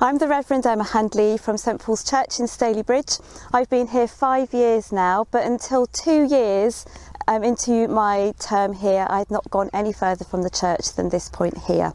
I'm the Revd Emma Handley from St Paul's Church in Stalybridge. I've been here 5 years now, but until 2 years into my term here, I had not gone any further from the church than this point here.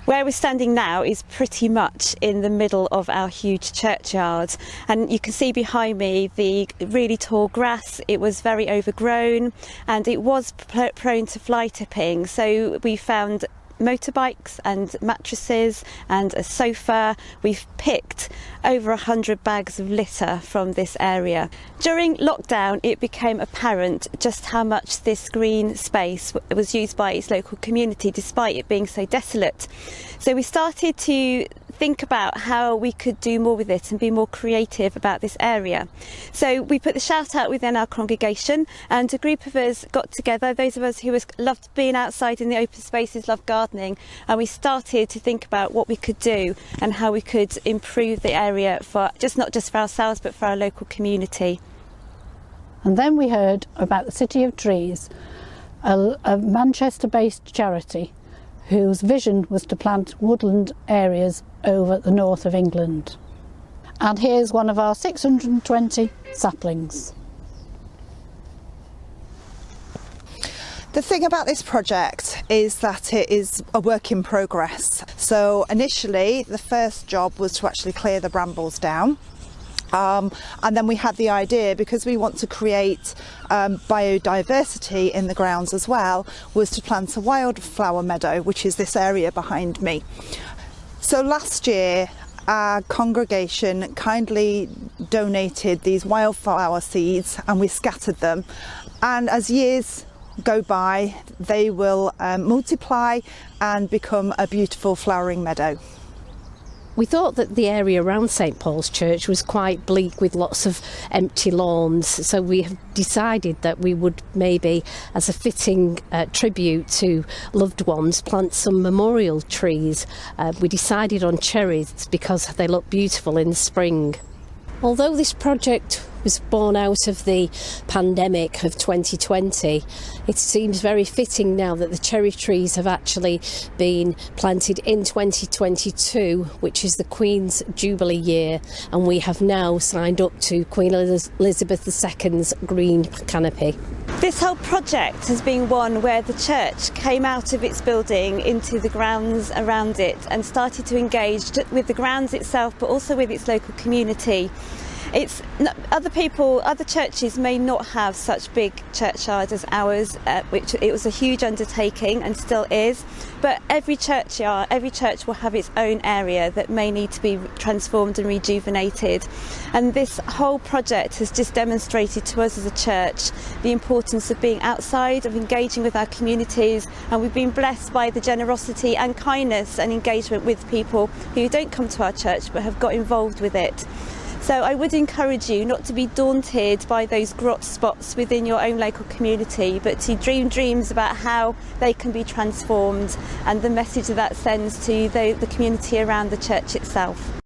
Where we're standing now is pretty much in the middle of our huge churchyard, and you can see behind me the really tall grass. It was very overgrown and it was prone to fly tipping, so we found motorbikes and mattresses and a sofa. We've picked over 100 bags of litter from this area. During lockdown, it became apparent just how much this green space was used by its local community, despite it being so desolate. So we started to think about how we could do more with it and be more creative about this area. So we put the shout out within our congregation, and a group of us got together, those of us who loved being outside in the open spaces, loved gardening, and we started to think about what we could do and how we could improve the area for not just for ourselves but for our local community. And then we heard about the City of Trees, a Manchester-based charity whose vision was to plant woodland areas over the north of England. And here's one of our 620 saplings. The thing about this project is that it is a work in progress. So initially the first job was to actually clear the brambles down. And then we had the idea, because we want to create biodiversity in the grounds as well, was to plant a wildflower meadow, which is this area behind me. So last year our congregation kindly donated these wildflower seeds and we scattered them, and as years go by they will multiply and become a beautiful flowering meadow. We thought that the area around St Paul's Church was quite bleak with lots of empty lawns, so we have decided that we would maybe, as a fitting tribute to loved ones, plant some memorial trees. We decided on cherries because they look beautiful in the spring. Although this project was born out of the pandemic of 2020, it seems very fitting now that the cherry trees have actually been planted in 2022, which is the Queen's Jubilee year, and we have now signed up to Queen Elizabeth II's green canopy. This whole project has been one where the church came out of its building into the grounds around it and started to engage with the grounds itself, but also with its local community. Other churches may not have such big churchyards as ours, which it was a huge undertaking and still is, but every church will have its own area that may need to be transformed and rejuvenated. And this whole project has just demonstrated to us as a church the importance of being outside, of engaging with our communities, and we've been blessed by the generosity and kindness and engagement with people who don't come to our church but have got involved with it. So I would encourage you not to be daunted by those grot spots within your own local community, but to dream dreams about how they can be transformed and the message that sends to the community around the church itself.